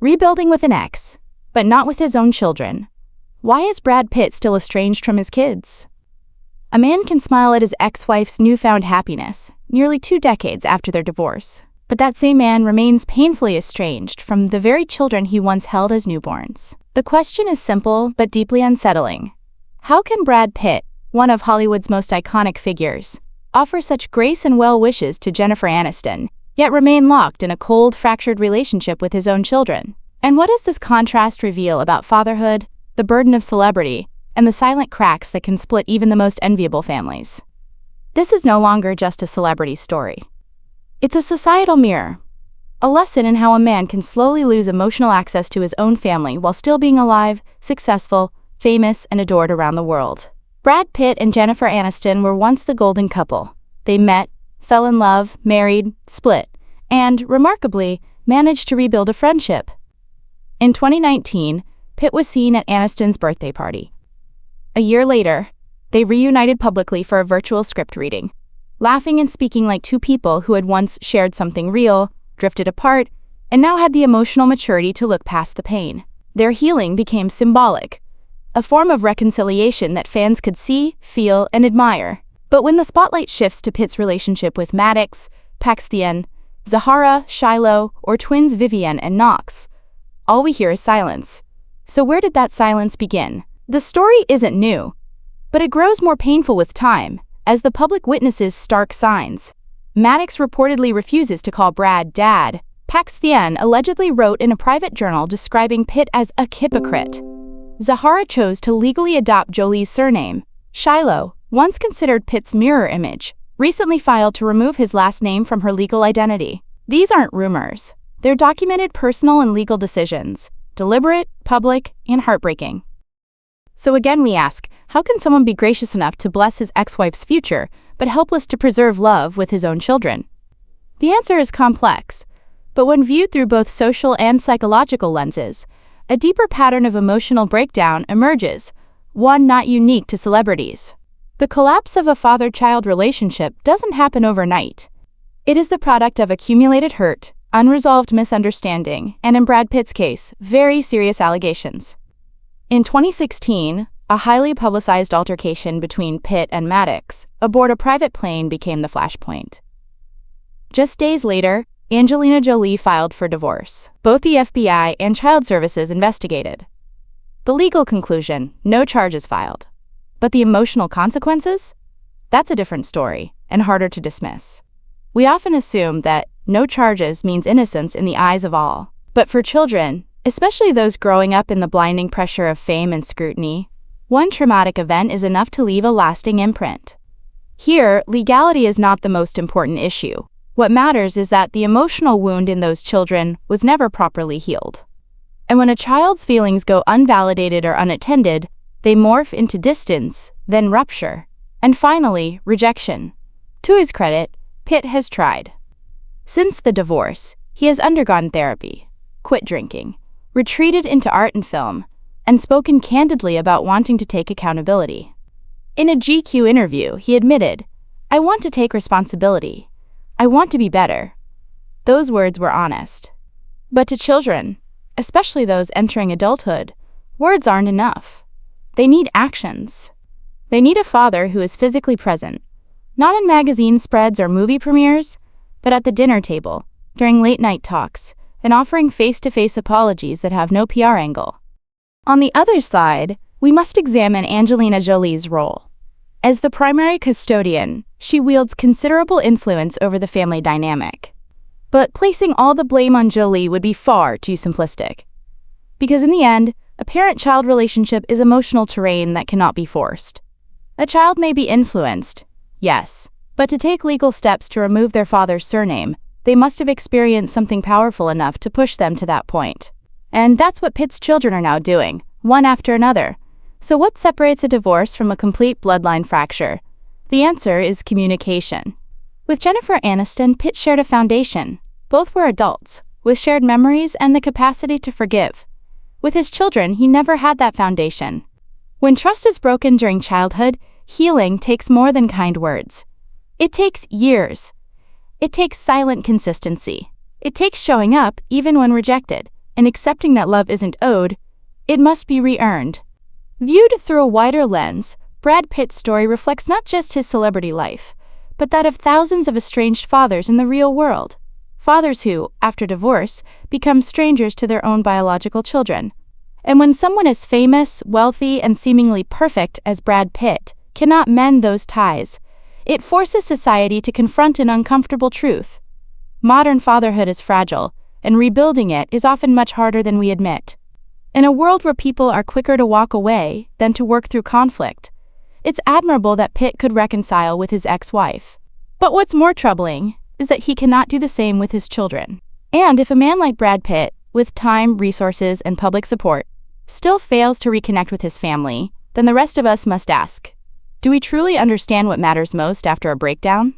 Rebuilding with an ex, but not with his own children. Why is Brad Pitt still estranged from his kids? A man can smile at his ex-wife's newfound happiness, nearly 2 decades after their divorce. But that same man remains painfully estranged from the very children he once held as newborns. The question is simple but deeply unsettling. How can Brad Pitt, one of Hollywood's most iconic figures, offer such grace and well wishes to Jennifer Aniston, yet remain locked in a cold, fractured relationship with his own children? And what does this contrast reveal about fatherhood, the burden of celebrity, and the silent cracks that can split even the most enviable families? This is no longer just a celebrity story. It's a societal mirror, a lesson in how a man can slowly lose emotional access to his own family while still being alive, successful, famous, and adored around the world. Brad Pitt and Jennifer Aniston were once the golden couple. They met, fell in love, married, split, and, remarkably, managed to rebuild a friendship. In 2019, Pitt was seen at Aniston's birthday party. A year later, they reunited publicly for a virtual script reading, laughing and speaking like two people who had once shared something real, drifted apart, and now had the emotional maturity to look past the pain. Their healing became symbolic, a form of reconciliation that fans could see, feel, and admire. But when the spotlight shifts to Pitt's relationship with Maddox, Paxton, Zahara, Shiloh, or twins Vivienne and Knox, all we hear is silence. So where did that silence begin? The story isn't new, but it grows more painful with time, as the public witnesses stark signs. Maddox reportedly refuses to call Brad Dad. Paxton allegedly wrote in a private journal describing Pitt as a hypocrite. Zahara chose to legally adopt Jolie's surname. Shiloh, once considered Pitt's mirror image, recently filed to remove his last name from her legal identity. These aren't rumors. They're documented personal and legal decisions, deliberate, public, and heartbreaking. So again we ask, how can someone be gracious enough to bless his ex-wife's future, but helpless to preserve love with his own children? The answer is complex, but when viewed through both social and psychological lenses, a deeper pattern of emotional breakdown emerges, one not unique to celebrities. The collapse of a father-child relationship doesn't happen overnight. It is the product of accumulated hurt, unresolved misunderstanding, and in Brad Pitt's case, very serious allegations. In 2016, a highly publicized altercation between Pitt and Maddox aboard a private plane became the flashpoint. Just days later, Angelina Jolie filed for divorce. Both the FBI and Child Services investigated. The legal conclusion, no charges filed. But the emotional consequences? That's a different story, and harder to dismiss. We often assume that no charges means innocence in the eyes of all. But for children, especially those growing up in the blinding pressure of fame and scrutiny, one traumatic event is enough to leave a lasting imprint. Here, legality is not the most important issue. What matters is that the emotional wound in those children was never properly healed. And when a child's feelings go unvalidated or unattended, they morph into distance, then rupture, and finally, rejection. To his credit, Pitt has tried. Since the divorce, he has undergone therapy, quit drinking, retreated into art and film, and spoken candidly about wanting to take accountability. In a GQ interview, he admitted, "I want to take responsibility. I want to be better." Those words were honest. But to children, especially those entering adulthood, words aren't enough. They need actions. They need a father who is physically present, not in magazine spreads or movie premieres, but at the dinner table, during late-night talks, and offering face-to-face apologies that have no PR angle. On the other side, we must examine Angelina Jolie's role. As the primary custodian, she wields considerable influence over the family dynamic. But placing all the blame on Jolie would be far too simplistic. Because in the end, a parent-child relationship is emotional terrain that cannot be forced. A child may be influenced, yes, but to take legal steps to remove their father's surname, they must have experienced something powerful enough to push them to that point. And that's what Pitt's children are now doing, one after another. So what separates a divorce from a complete bloodline fracture? The answer is communication. With Jennifer Aniston, Pitt shared a foundation. Both were adults, with shared memories and the capacity to forgive. With his children, he never had that foundation. When trust is broken during childhood, healing takes more than kind words. It takes years. It takes silent consistency. It takes showing up even when rejected. and accepting that love isn't owed, it must be re-earned. Viewed through a wider lens, Brad Pitt's story reflects not just his celebrity life, but that of thousands of estranged fathers in the real world. Fathers who, after divorce, become strangers to their own biological children. And when someone as famous, wealthy, and seemingly perfect as Brad Pitt cannot mend those ties, it forces society to confront an uncomfortable truth. Modern fatherhood is fragile, and rebuilding it is often much harder than we admit. In a world where people are quicker to walk away than to work through conflict, it's admirable that Pitt could reconcile with his ex-wife. But what's more troubling is that he cannot do the same with his children. And if a man like Brad Pitt, with time, resources, and public support, still fails to reconnect with his family, then the rest of us must ask, do we truly understand what matters most after a breakdown?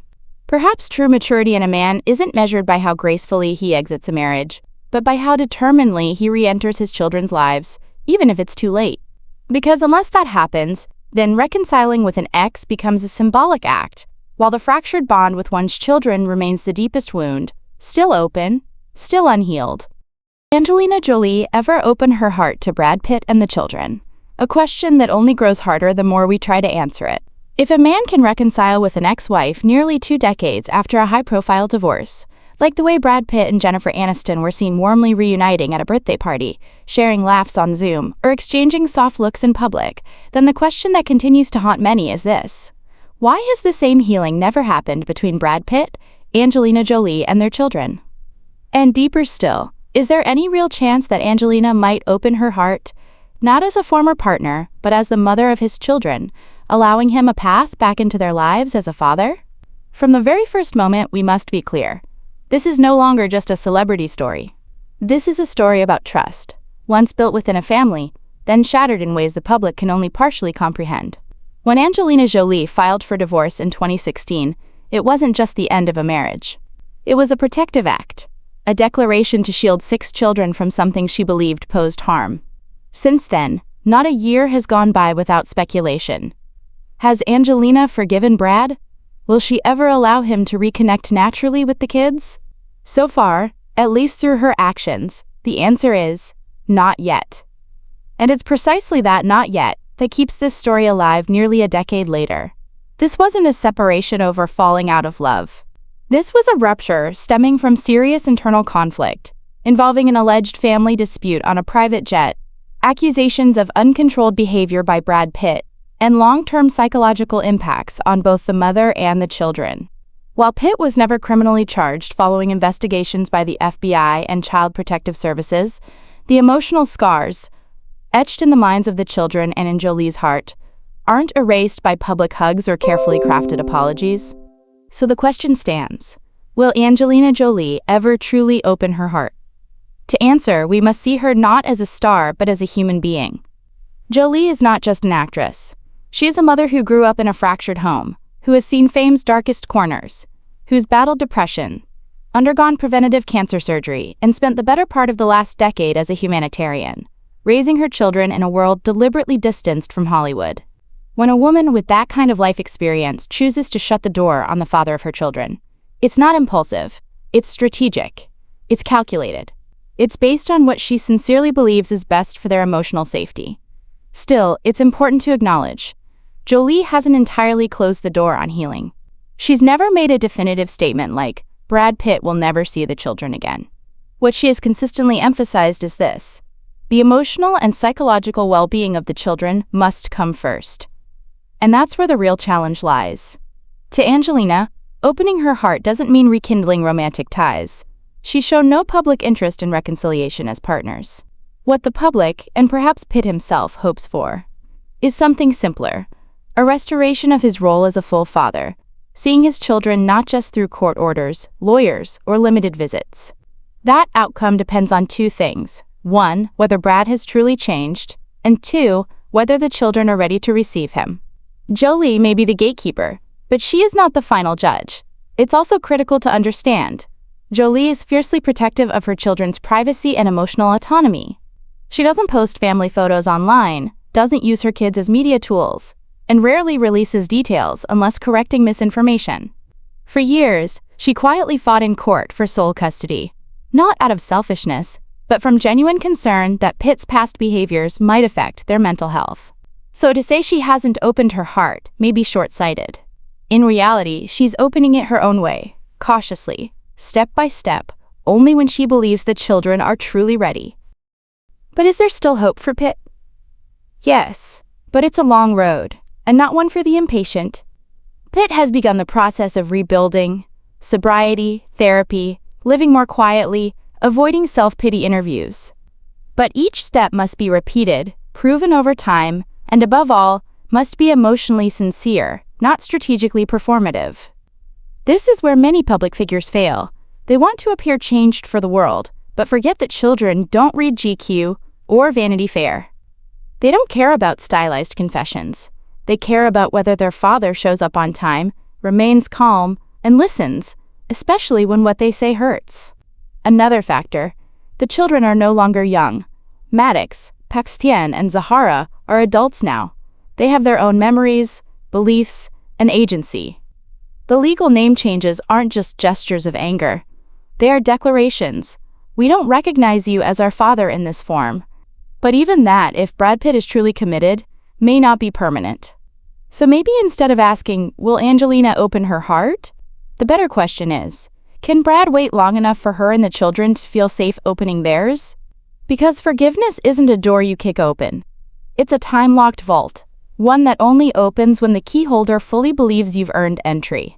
Perhaps true maturity in a man isn't measured by how gracefully he exits a marriage, but by how determinedly he re-enters his children's lives, even if it's too late. Because unless that happens, then reconciling with an ex becomes a symbolic act, while the fractured bond with one's children remains the deepest wound, still open, still unhealed. Angelina Jolie ever open her heart to Brad Pitt and the children? A question that only grows harder the more we try to answer it. If a man can reconcile with an ex-wife nearly 2 decades after a high-profile divorce, like the way Brad Pitt and Jennifer Aniston were seen warmly reuniting at a birthday party, sharing laughs on Zoom, or exchanging soft looks in public, then the question that continues to haunt many is this: why has the same healing never happened between Brad Pitt, Angelina Jolie, and their children? And deeper still, is there any real chance that Angelina might open her heart, not as a former partner, but as the mother of his children, allowing him a path back into their lives as a father? From the very first moment, we must be clear. This is no longer just a celebrity story. This is a story about trust, once built within a family, then shattered in ways the public can only partially comprehend. When Angelina Jolie filed for divorce in 2016, it wasn't just the end of a marriage. It was a protective act, a declaration to shield 6 children from something she believed posed harm. Since then, not a year has gone by without speculation. Has Angelina forgiven Brad? Will she ever allow him to reconnect naturally with the kids? So far, at least through her actions, the answer is not yet. And it's precisely that not yet that keeps this story alive nearly a decade later. This wasn't a separation over falling out of love. This was a rupture stemming from serious internal conflict, involving an alleged family dispute on a private jet, accusations of uncontrolled behavior by Brad Pitt, and long-term psychological impacts on both the mother and the children. While Pitt was never criminally charged following investigations by the FBI and Child Protective Services, the emotional scars, etched in the minds of the children and in Jolie's heart, aren't erased by public hugs or carefully crafted apologies. So the question stands: will Angelina Jolie ever truly open her heart? To answer, we must see her not as a star but as a human being. Jolie is not just an actress. She is a mother who grew up in a fractured home, who has seen fame's darkest corners, who's battled depression, undergone preventative cancer surgery, and spent the better part of the last decade as a humanitarian, raising her children in a world deliberately distanced from Hollywood. When a woman with that kind of life experience chooses to shut the door on the father of her children, it's not impulsive, it's strategic, it's calculated. It's based on what she sincerely believes is best for their emotional safety. Still, it's important to acknowledge, Jolie hasn't entirely closed the door on healing. She's never made a definitive statement like, Brad Pitt will never see the children again. What she has consistently emphasized is this: the emotional and psychological well-being of the children must come first. And that's where the real challenge lies. To Angelina, opening her heart doesn't mean rekindling romantic ties. She's shown no public interest in reconciliation as partners. What the public, and perhaps Pitt himself, hopes for is something simpler: a restoration of his role as a full father, seeing his children not just through court orders, lawyers, or limited visits. That outcome depends on 2 things. 1, whether Brad has truly changed, and 2, whether the children are ready to receive him. Jolie may be the gatekeeper, but she is not the final judge. It's also critical to understand, Jolie is fiercely protective of her children's privacy and emotional autonomy. She doesn't post family photos online, doesn't use her kids as media tools, and rarely releases details unless correcting misinformation. For years, she quietly fought in court for sole custody, not out of selfishness, but from genuine concern that Pitt's past behaviors might affect their mental health. So to say she hasn't opened her heart may be short-sighted. In reality, she's opening it her own way, cautiously, step by step, only when she believes the children are truly ready. But is there still hope for Pitt? Yes, but it's a long road, and not one for the impatient. Pitt has begun the process of rebuilding, sobriety, therapy, living more quietly, avoiding self-pity interviews. But each step must be repeated, proven over time, and above all, must be emotionally sincere, not strategically performative. This is where many public figures fail. They want to appear changed for the world, but forget that children don't read GQ or Vanity Fair. They don't care about stylized confessions. They care about whether their father shows up on time, remains calm, and listens, especially when what they say hurts. Another factor, the children are no longer young. Maddox, Paxtian, and Zahara are adults now. They have their own memories, beliefs, and agency. The legal name changes aren't just gestures of anger. They are declarations. We don't recognize you as our father in this form. But even that, if Brad Pitt is truly committed, may not be permanent. So maybe instead of asking, will Angelina open her heart? The better question is, can Brad wait long enough for her and the children to feel safe opening theirs? Because forgiveness isn't a door you kick open. It's a time-locked vault, one that only opens when the key holder fully believes you've earned entry.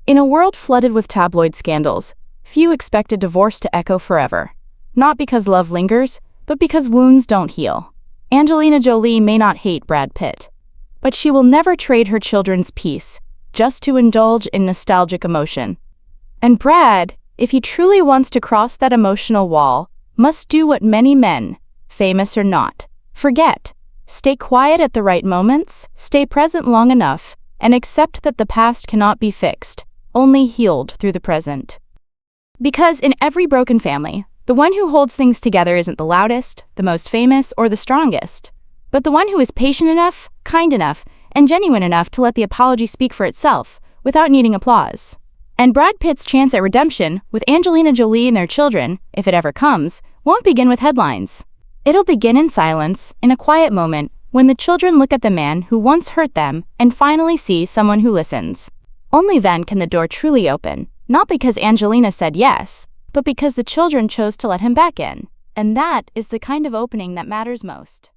In a world flooded with tabloid scandals, few expect a divorce to echo forever. Not because love lingers, but because wounds don't heal. Angelina Jolie may not hate Brad Pitt, but she will never trade her children's peace just to indulge in nostalgic emotion. And Brad, if he truly wants to cross that emotional wall, must do what many men, famous or not, forget. Stay quiet at the right moments, stay present long enough, and accept that the past cannot be fixed, only healed through the present. Because in every broken family, the one who holds things together isn't the loudest, the most famous, or the strongest, but the one who is patient enough, kind enough, and genuine enough to let the apology speak for itself, without needing applause. And Brad Pitt's chance at redemption, with Angelina Jolie and their children, if it ever comes, won't begin with headlines. It'll begin in silence, in a quiet moment, when the children look at the man who once hurt them and finally see someone who listens. Only then can the door truly open, not because Angelina said yes, but because the children chose to let him back in. And that is the kind of opening that matters most.